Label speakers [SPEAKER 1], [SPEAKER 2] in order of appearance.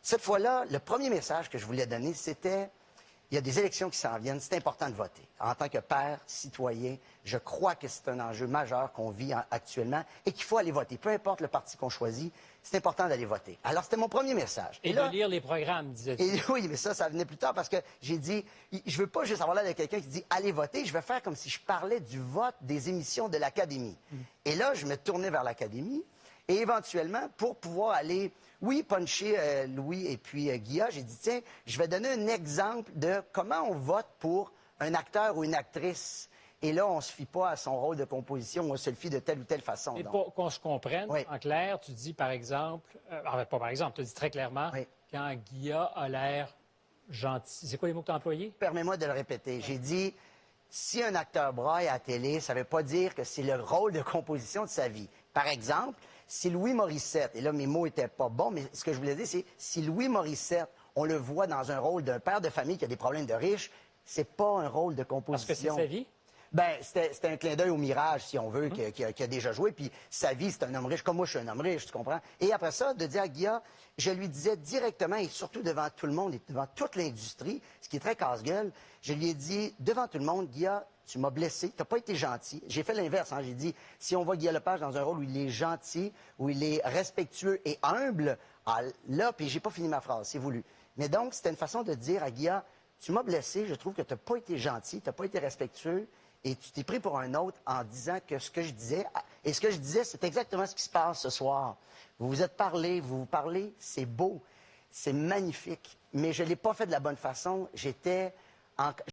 [SPEAKER 1] Cette fois-là, le premier message que je voulais donner, c'était, il y a des élections qui s'en viennent, c'est important de voter. En tant que père, citoyen, je crois que c'est un enjeu majeur qu'on vit actuellement et qu'il faut aller voter. Peu importe le parti qu'on choisit, c'est important d'aller voter. Alors, c'était mon premier message.
[SPEAKER 2] Et là, de lire les programmes, disais-tu.
[SPEAKER 1] Oui, mais ça venait plus tard parce que j'ai dit, je veux pas juste avoir l'air de quelqu'un qui dit « allez voter », je vais faire comme si je parlais du vote des émissions de l'Académie. Et là, je me tournais vers l'Académie et éventuellement, pour pouvoir aller... Oui, puncher Louis et puis Guilla, j'ai dit, tiens, je vais donner un exemple de comment on vote pour un acteur ou une actrice. Et là, on ne se fie pas à son rôle de composition, on se le fie de telle ou telle façon.
[SPEAKER 2] Et pour qu'on se comprenne,
[SPEAKER 1] oui.
[SPEAKER 2] En clair, tu dis par exemple, pas par exemple, tu dis très clairement,
[SPEAKER 1] oui.
[SPEAKER 2] Quand Guilla a l'air gentil. C'est quoi les mots que tu as employés?
[SPEAKER 1] Permets-moi de le répéter. J'ai dit, si un acteur braille à la télé, ça ne veut pas dire que c'est le rôle de composition de sa vie. Par exemple, si Louis Morissette, et là mes mots étaient pas bons, mais ce que je voulais dire, c'est si Louis Morissette, on le voit dans un rôle d'un père de famille qui a des problèmes de riches, c'est pas un rôle de composition.
[SPEAKER 2] Parce que c'est sa vie?
[SPEAKER 1] Ben, c'était un clin d'œil au Mirage, si on veut, qui a déjà joué. Puis sa vie, c'est un homme riche, comme moi, je suis un homme riche, tu comprends? Et après ça, de dire à Guilla, je lui disais directement, et surtout devant tout le monde et devant toute l'industrie, ce qui est très casse-gueule, je lui ai dit, devant tout le monde, Guilla, tu m'as blessé, tu n'as pas été gentil. J'ai fait l'inverse, hein? J'ai dit, si on voit Guilla Lepage dans un rôle où il est gentil, où il est respectueux et humble, là, puis j'ai pas fini ma phrase, c'est voulu. Mais donc, c'était une façon de dire à Guilla, tu m'as blessé, je trouve que tu n'as pas été gentil, tu n'as pas été respectueux, et tu t'es pris pour un autre en disant que ce que je disais, et ce que je disais, c'est exactement ce qui se passe ce soir. Vous vous êtes parlé, vous vous parlez, c'est beau, c'est magnifique, mais je ne l'ai pas fait de la bonne façon. J'étais en...